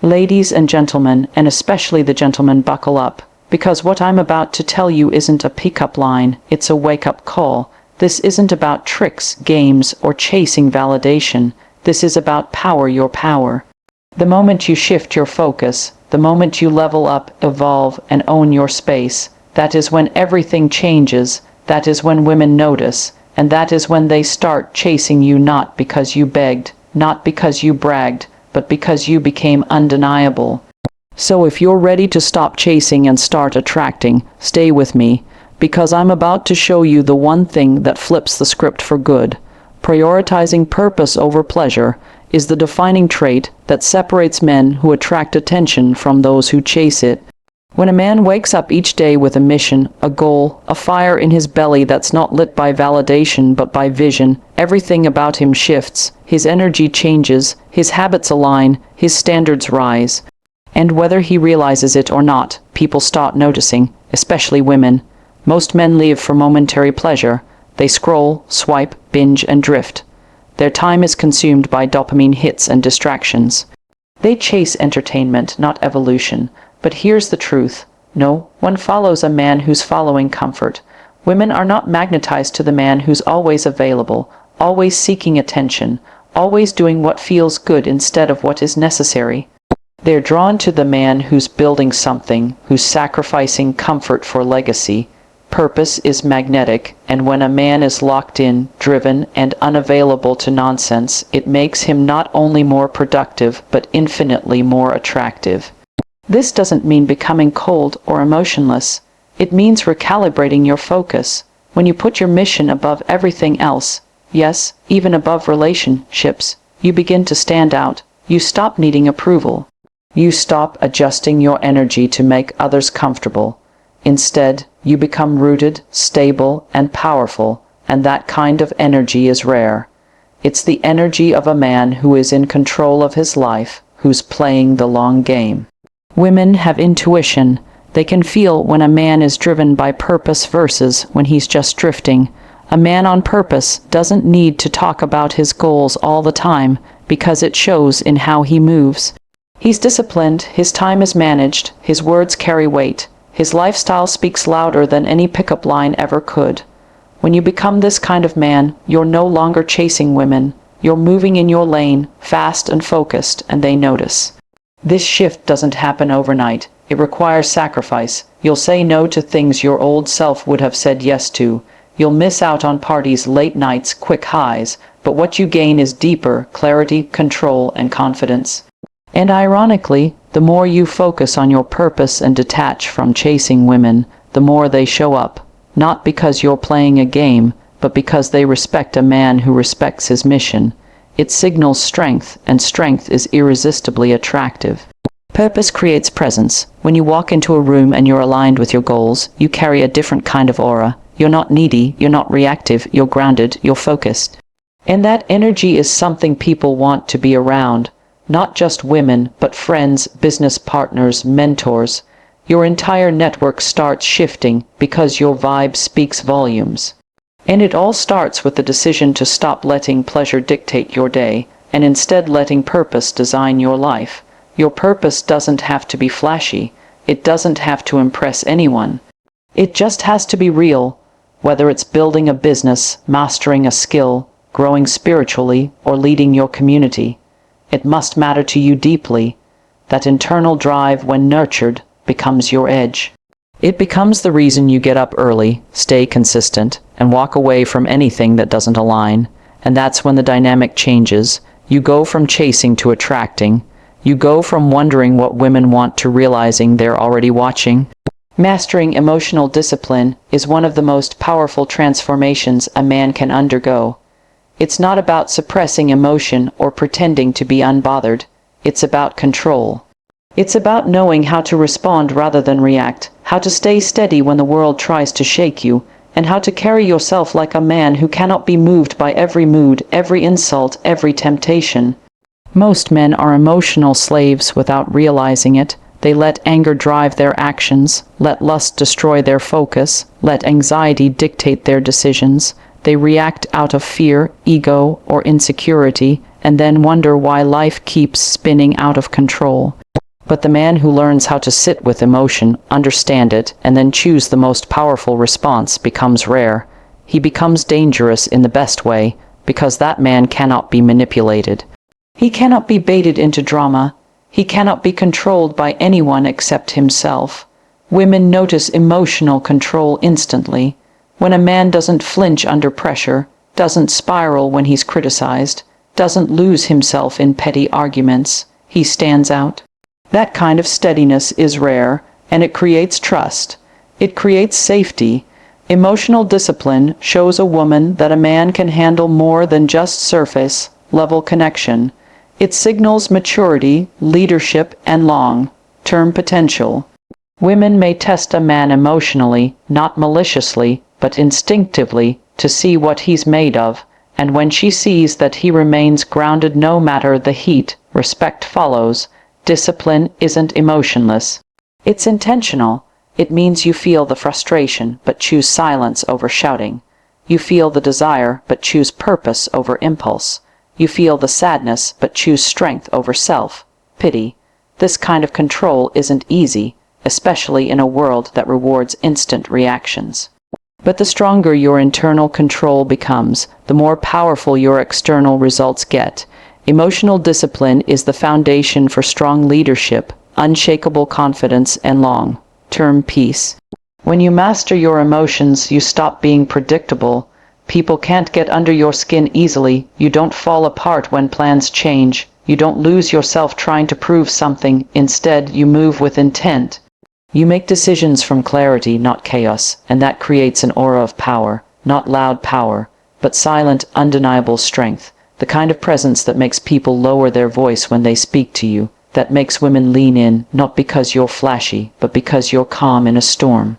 Ladies and gentlemen, and especially the gentlemen, buckle up, because what I'm about to tell you isn't a pickup line, it's a wake-up call. This isn't about tricks, games, or chasing validation. This is about power, your power. The moment you shift your focus, the moment you level up, evolve, and own your space, that is when everything changes, that is when women notice, and that is when they start chasing you, not because you begged, not because you bragged, but because you became undeniable. So if you're ready to stop chasing and start attracting, stay with me, because I'm about to show you the one thing that flips the script for good. Prioritizing purpose over pleasure is the defining trait that separates men who attract attention from those who chase it. When a man wakes up each day with a mission, a goal, a fire in his belly that's not lit by validation but by vision, everything about him shifts, his energy changes, his habits align, his standards rise. And whether he realizes it or not, people start noticing, especially women. Most men live for momentary pleasure. They scroll, swipe, binge, and drift. Their time is consumed by dopamine hits and distractions. They chase entertainment, not evolution. But here's the truth. No one follows a man who's following comfort. Women are not magnetized to the man who's always available, always seeking attention, always doing what feels good instead of what is necessary. They're drawn to the man who's building something, who's sacrificing comfort for legacy. Purpose is magnetic, and when a man is locked in, driven, and unavailable to nonsense, it makes him not only more productive, but infinitely more attractive. This doesn't mean becoming cold or emotionless. It means recalibrating your focus. When you put your mission above everything else, yes, even above relationships, you begin to stand out. You stop needing approval. You stop adjusting your energy to make others comfortable. Instead, you become rooted, stable, and powerful, and that kind of energy is rare. It's the energy of a man who is in control of his life, who's playing the long game. Women have intuition. They can feel when a man is driven by purpose versus when he's just drifting. A man on purpose doesn't need to talk about his goals all the time because it shows in how he moves. He's disciplined, his time is managed, his words carry weight. His lifestyle speaks louder than any pickup line ever could. When you become this kind of man, you're no longer chasing women. You're moving in your lane, fast and focused, and they notice. This shift doesn't happen overnight. It requires sacrifice. You'll say no to things your old self would have said yes to. You'll miss out on parties, late nights, quick highs, but what you gain is deeper clarity, control, and confidence. And ironically, the more you focus on your purpose and detach from chasing women, the more they show up, not because you're playing a game, but because they respect a man who respects his mission. It signals strength, and strength is irresistibly attractive. Purpose creates presence. When you walk into a room and you're aligned with your goals, you carry a different kind of aura. You're not needy, you're not reactive, you're grounded, you're focused. And that energy is something people want to be around. Not just women, but friends, business partners, mentors. Your entire network starts shifting because your vibe speaks volumes. And it all starts with the decision to stop letting pleasure dictate your day, and instead letting purpose design your life. Your purpose doesn't have to be flashy. It doesn't have to impress anyone. It just has to be real, whether it's building a business, mastering a skill, growing spiritually, or leading your community. It must matter to you deeply. That internal drive, when nurtured, becomes your edge. It becomes the reason you get up early, stay consistent, and walk away from anything that doesn't align. And that's when the dynamic changes. You go from chasing to attracting. You go from wondering what women want to realizing they're already watching. Mastering emotional discipline is one of the most powerful transformations a man can undergo. It's not about suppressing emotion or pretending to be unbothered. It's about control. It's about knowing how to respond rather than react, how to stay steady when the world tries to shake you, and how to carry yourself like a man who cannot be moved by every mood, every insult, every temptation. Most men are emotional slaves without realizing it. They let anger drive their actions, let lust destroy their focus, let anxiety dictate their decisions. They react out of fear, ego, or insecurity, and then wonder why life keeps spinning out of control. But the man who learns how to sit with emotion, understand it, and then choose the most powerful response becomes rare. He becomes dangerous in the best way, because that man cannot be manipulated. He cannot be baited into drama. He cannot be controlled by anyone except himself. Women notice emotional control instantly. When a man doesn't flinch under pressure, doesn't spiral when he's criticized, doesn't lose himself in petty arguments, he stands out. That kind of steadiness is rare, and it creates trust. It creates safety. Emotional discipline shows a woman that a man can handle more than just surface-level connection. It signals maturity, leadership, and long-term potential. Women may test a man emotionally, not maliciously, but instinctively, to see what he's made of, and when she sees that he remains grounded no matter the heat, respect follows. Discipline isn't emotionless. It's intentional. It means you feel the frustration, but choose silence over shouting. You feel the desire, but choose purpose over impulse. You feel the sadness, but choose strength over self-pity. This kind of control isn't easy, especially in a world that rewards instant reactions. But the stronger your internal control becomes, the more powerful your external results get. Emotional discipline is the foundation for strong leadership, unshakable confidence, and long-term peace. When you master your emotions, you stop being predictable. People can't get under your skin easily. You don't fall apart when plans change. You don't lose yourself trying to prove something. Instead, you move with intent. You make decisions from clarity, not chaos, and that creates an aura of power, not loud power, but silent, undeniable strength. The kind of presence that makes people lower their voice when they speak to you, that makes women lean in, not because you're flashy, but because you're calm in a storm.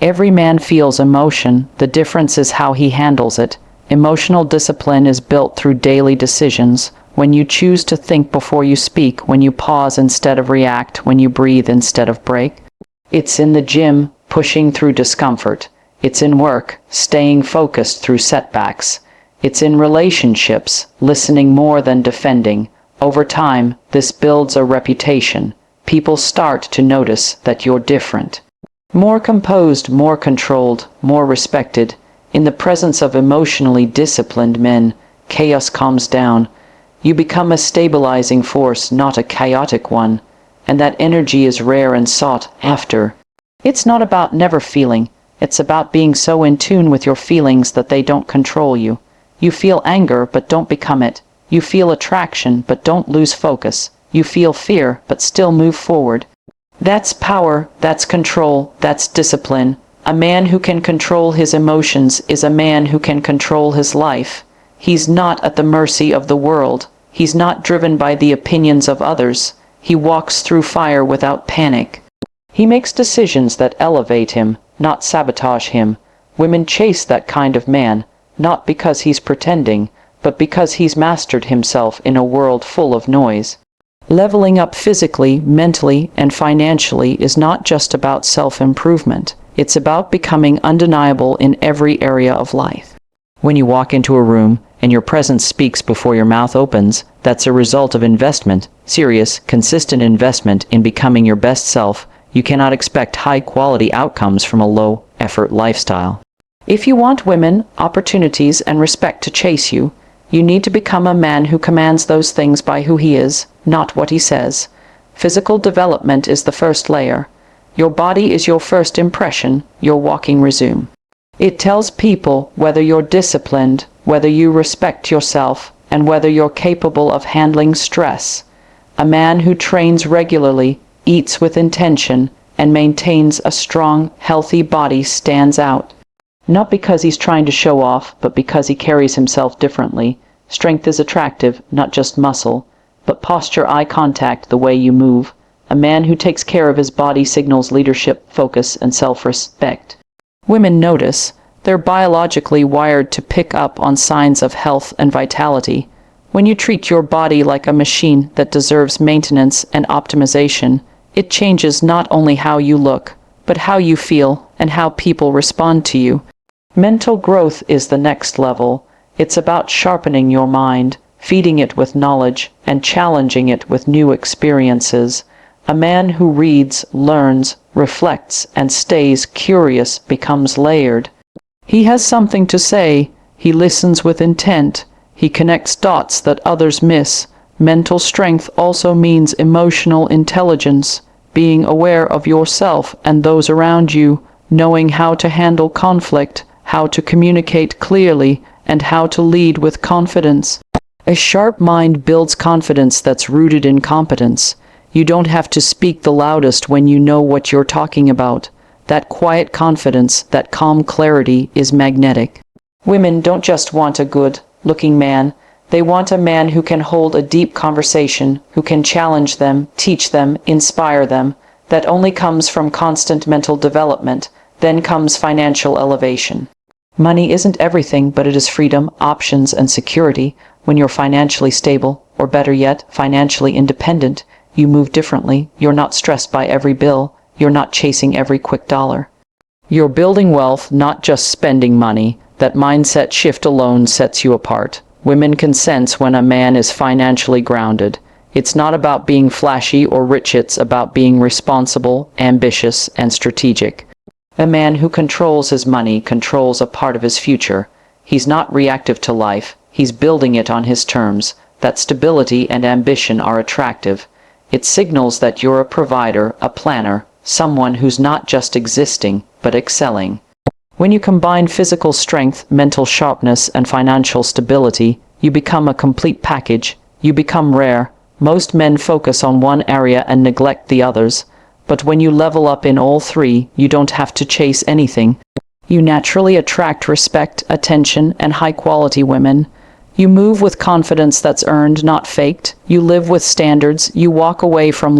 Every man feels emotion. The difference is how he handles it. Emotional discipline is built through daily decisions. When you choose to think before you speak, when you pause instead of react, when you breathe instead of break. It's in the gym, pushing through discomfort. It's in work, staying focused through setbacks. It's in relationships, listening more than defending. Over time, this builds a reputation. People start to notice that you're different. More composed, more controlled, more respected. In the presence of emotionally disciplined men, chaos calms down. You become a stabilizing force, not a chaotic one. And that energy is rare and sought after. It's not about never feeling. It's about being so in tune with your feelings that they don't control you. You feel anger, but don't become it. You feel attraction, but don't lose focus. You feel fear, but still move forward. That's power, that's control, that's discipline. A man who can control his emotions is a man who can control his life. He's not at the mercy of the world. He's not driven by the opinions of others. He walks through fire without panic. He makes decisions that elevate him, not sabotage him. Women chase that kind of man, not because he's pretending, but because he's mastered himself in a world full of noise. Leveling up physically, mentally, and financially is not just about self-improvement. It's about becoming undeniable in every area of life. When you walk into a room and your presence speaks before your mouth opens, that's a result of investment, serious, consistent investment in becoming your best self. You cannot expect high-quality outcomes from a low-effort lifestyle. If you want women, opportunities, and respect to chase you, you need to become a man who commands those things by who he is, not what he says. Physical development is the first layer. Your body is your first impression, your walking resume. It tells people whether you're disciplined, whether you respect yourself, and whether you're capable of handling stress. A man who trains regularly, eats with intention, and maintains a strong, healthy body stands out. Not because he's trying to show off, but because he carries himself differently. Strength is attractive, not just muscle, but posture, eye contact, the way you move. A man who takes care of his body signals leadership, focus, and self-respect. Women notice. They're biologically wired to pick up on signs of health and vitality. When you treat your body like a machine that deserves maintenance and optimization, it changes not only how you look, but how you feel and how people respond to you. Mental growth is the next level. It's about sharpening your mind, feeding it with knowledge, and challenging it with new experiences. A man who reads, learns, reflects, and stays curious becomes layered. He has something to say, he listens with intent, he connects dots that others miss. Mental strength also means emotional intelligence, being aware of yourself and those around you, knowing how to handle conflict, how to communicate clearly, and how to lead with confidence. A sharp mind builds confidence that's rooted in competence. You don't have to speak the loudest when you know what you're talking about. That quiet confidence, that calm clarity is magnetic. Women don't just want a good-looking man. They want a man who can hold a deep conversation, who can challenge them, teach them, inspire them. That only comes from constant mental development. Then comes financial elevation. Money isn't everything, but it is freedom, options, and security. When you're financially stable, or better yet, financially independent, you move differently. You're not stressed by every bill. You're not chasing every quick dollar. You're building wealth, not just spending money. That mindset shift alone sets you apart. Women can sense when a man is financially grounded. It's not about being flashy or rich, it's about being responsible, ambitious, and strategic. A man who controls his money controls a part of his future. He's not reactive to life, he's building it on his terms. That stability and ambition are attractive. It signals that you're a provider, a planner, someone who's not just existing, but excelling. When you combine physical strength, mental sharpness, and financial stability, you become a complete package. You become rare. Most men focus on one area and neglect the others. But when you level up in all three, you don't have to chase anything. You naturally attract respect, attention, and high-quality women. You move with confidence that's earned, not faked. You live with standards. You walk away from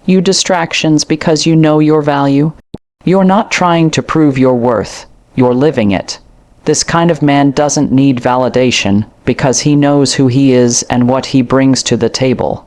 you distractions because you know your value. You're not trying to prove your worth. You're living it. This kind of man doesn't need validation because he knows who he is and what he brings to the table.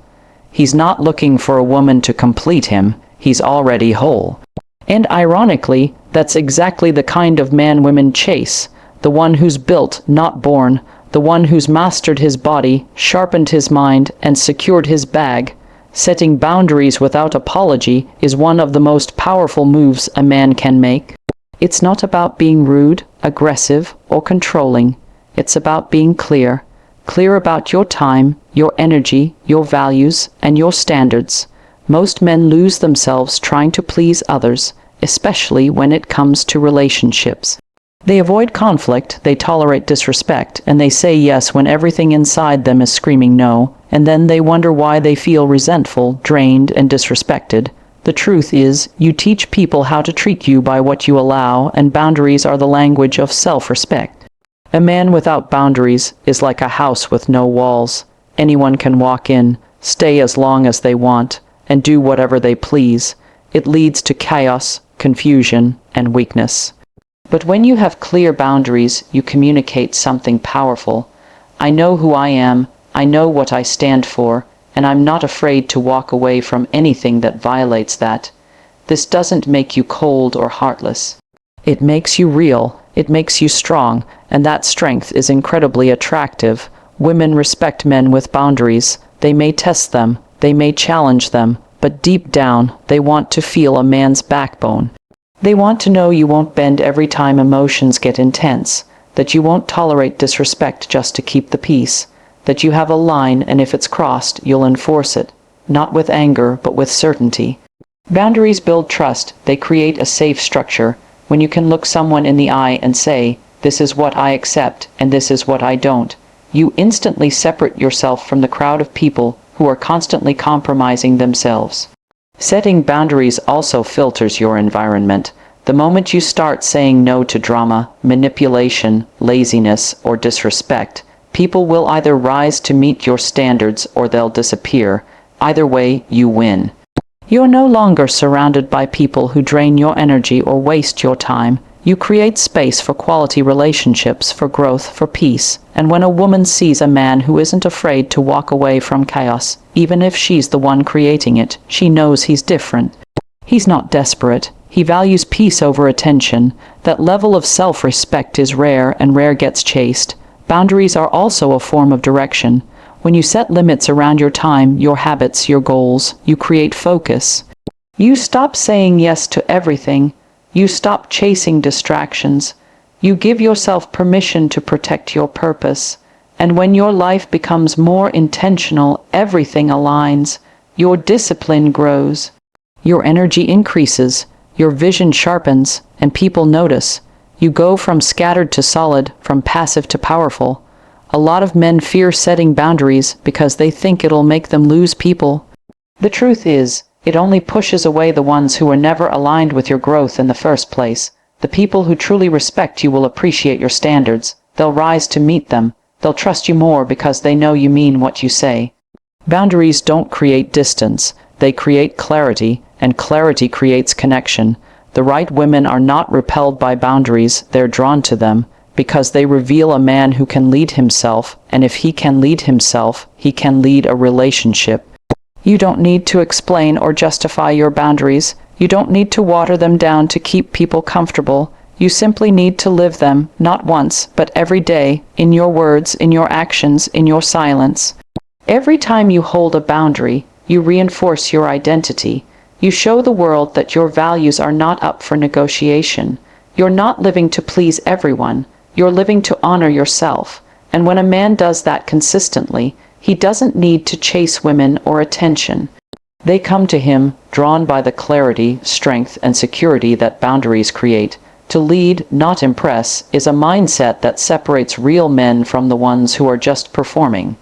He's not looking for a woman to complete him. He's already whole. And ironically, that's exactly the kind of man women chase. The one who's built, not born. The one who's mastered his body, sharpened his mind, and secured his bag. Setting boundaries without apology is one of the most powerful moves a man can make. It's not about being rude, aggressive, or controlling. It's about being clear. Clear about your time, your energy, your values, and your standards. Most men lose themselves trying to please others, especially when it comes to relationships. They avoid conflict, they tolerate disrespect, and they say yes when everything inside them is screaming no, and then they wonder why they feel resentful, drained, and disrespected. The truth is, you teach people how to treat you by what you allow, and boundaries are the language of self-respect. A man without boundaries is like a house with no walls. Anyone can walk in, stay as long as they want, and do whatever they please. It leads to chaos, confusion, and weakness. But when you have clear boundaries, you communicate something powerful. I know who I am, I know what I stand for, and I'm not afraid to walk away from anything that violates that. This doesn't make you cold or heartless. It makes you real, it makes you strong, and that strength is incredibly attractive. Women respect men with boundaries. They may test them, they may challenge them, but deep down, they want to feel a man's backbone. They want to know you won't bend every time emotions get intense, that you won't tolerate disrespect just to keep the peace, that you have a line and if it's crossed, you'll enforce it, not with anger, but with certainty. Boundaries build trust. They create a safe structure. When you can look someone in the eye and say, this is what I accept and this is what I don't, you instantly separate yourself from the crowd of people who are constantly compromising themselves. Setting boundaries also filters your environment. The moment you start saying no to drama, manipulation, laziness, or disrespect, people will either rise to meet your standards or they'll disappear. Either way, you win. You're no longer surrounded by people who drain your energy or waste your time. You create space for quality relationships, for growth, for peace. And when a woman sees a man who isn't afraid to walk away from chaos, even if she's the one creating it, she knows he's different. He's not desperate. He values peace over attention. That level of self-respect is rare, and rare gets chased. Boundaries are also a form of direction. When you set limits around your time, your habits, your goals, you create focus. You stop saying yes to everything. You stop chasing distractions. You give yourself permission to protect your purpose. And when your life becomes more intentional, everything aligns. Your discipline grows. Your energy increases. Your vision sharpens, and people notice. You go from scattered to solid, from passive to powerful. A lot of men fear setting boundaries because they think it'll make them lose people. The truth is, it only pushes away the ones who were never aligned with your growth in the first place. The people who truly respect you will appreciate your standards. They'll rise to meet them. They'll trust you more because they know you mean what you say. Boundaries don't create distance. They create clarity, and clarity creates connection. The right women are not repelled by boundaries, they're drawn to them, because they reveal a man who can lead himself, and if he can lead himself, he can lead a relationship. You don't need to explain or justify your boundaries. You don't need to water them down to keep people comfortable. You simply need to live them, not once, but every day, in your words, in your actions, in your silence. Every time you hold a boundary, you reinforce your identity. You show the world that your values are not up for negotiation. You're not living to please everyone. You're living to honor yourself. And when a man does that consistently, he doesn't need to chase women or attention. They come to him, drawn by the clarity, strength, and security that boundaries create. To lead, not impress, is a mindset that separates real men from the ones who are just performing.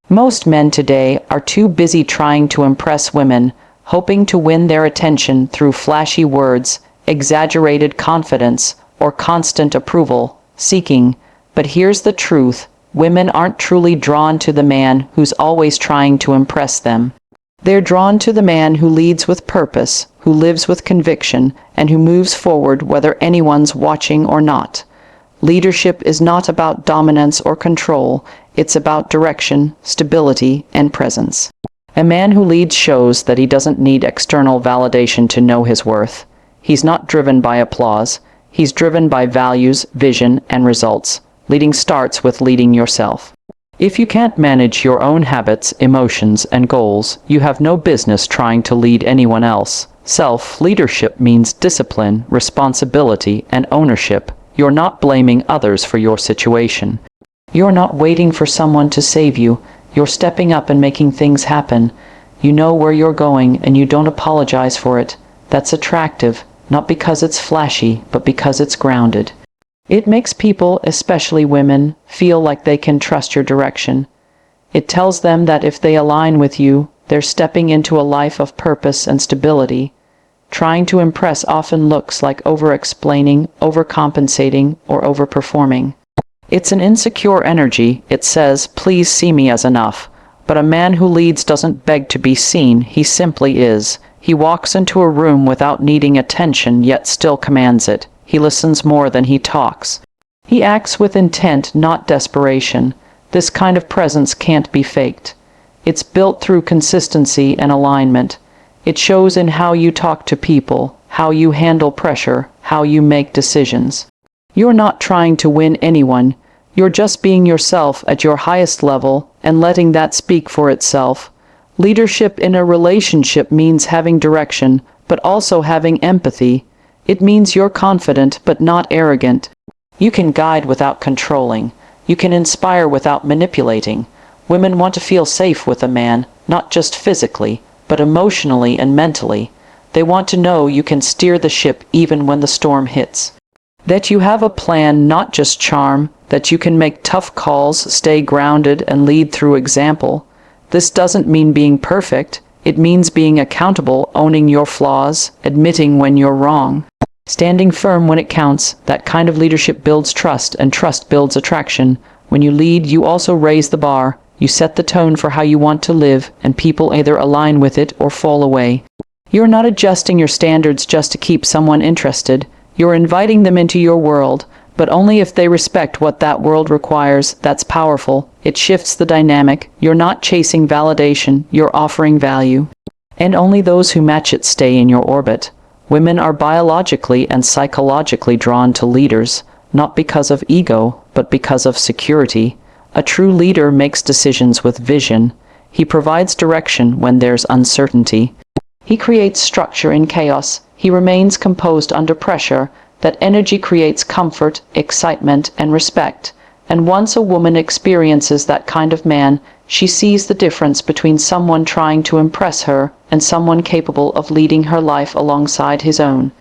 Most men today are too busy trying to impress women, hoping to win their attention through flashy words, exaggerated confidence, or constant approval seeking. But here's the truth: women aren't truly drawn to the man who's always trying to impress them. They're drawn to the man who leads with purpose, who lives with conviction, and who moves forward whether anyone's watching or not. Leadership is not about dominance or control, it's about direction, stability, and presence. A man who leads shows that he doesn't need external validation to know his worth. He's not driven by applause. He's driven by values, vision, and results. Leading starts with leading yourself. If you can't manage your own habits, emotions, and goals, you have no business trying to lead anyone else. Self-leadership means discipline, responsibility, and ownership. You're not blaming others for your situation. You're not waiting for someone to save you. You're stepping up and making things happen. You know where you're going, and you don't apologize for it. That's attractive. Not because it's flashy, but because it's grounded. It makes people, especially women, feel like they can trust your direction. It tells them that if they align with you, they're stepping into a life of purpose and stability. Trying to impress often looks like over-explaining, overcompensating, or overperforming. It's an insecure energy. It says, please see me as enough. But a man who leads doesn't beg to be seen, he simply is. He walks into a room without needing attention, yet still commands it. He listens more than he talks. He acts with intent, not desperation. This kind of presence can't be faked. It's built through consistency and alignment. It shows in how you talk to people, how you handle pressure, how you make decisions. You're not trying to win anyone. You're just being yourself at your highest level and letting that speak for itself. Leadership in a relationship means having direction, but also having empathy. It means you're confident, but not arrogant. You can guide without controlling. You can inspire without manipulating. Women want to feel safe with a man, not just physically, but emotionally and mentally. They want to know you can steer the ship even when the storm hits. That you have a plan, not just charm. That you can make tough calls, stay grounded, and lead through example. This doesn't mean being perfect. It means being accountable, owning your flaws, admitting when you're wrong. Standing firm when it counts. That kind of leadership builds trust, and trust builds attraction. When you lead, you also raise the bar. You set the tone for how you want to live, and people either align with it or fall away. You're not adjusting your standards just to keep someone interested. You're inviting them into your world, but only if they respect what that world requires. That's powerful. It shifts the dynamic. You're not chasing validation, you're offering value. And only those who match it stay in your orbit. Women are biologically and psychologically drawn to leaders, not because of ego, but because of security. A true leader makes decisions with vision. He provides direction when there's uncertainty. He creates structure in chaos. He remains composed under pressure. That energy creates comfort, excitement, and respect. And once a woman experiences that kind of man, she sees the difference between someone trying to impress her and someone capable of leading her life alongside his own.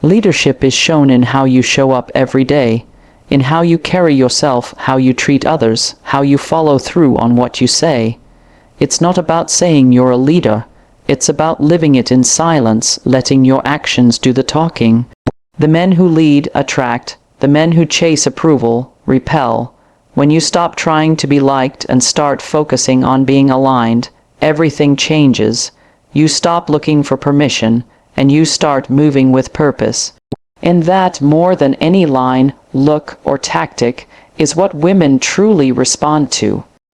Leadership is shown in how you show up every day, in how you carry yourself, how you treat others, how you follow through on what you say. It's not about saying you're a leader. It's about living it in silence, letting your actions do the talking. The men who lead attract. The men who chase approval repel. When you stop trying to be liked and start focusing on being aligned, everything changes. You stop looking for permission, and you start moving with purpose. And that, more than any line, look, or tactic, is what women truly respond to.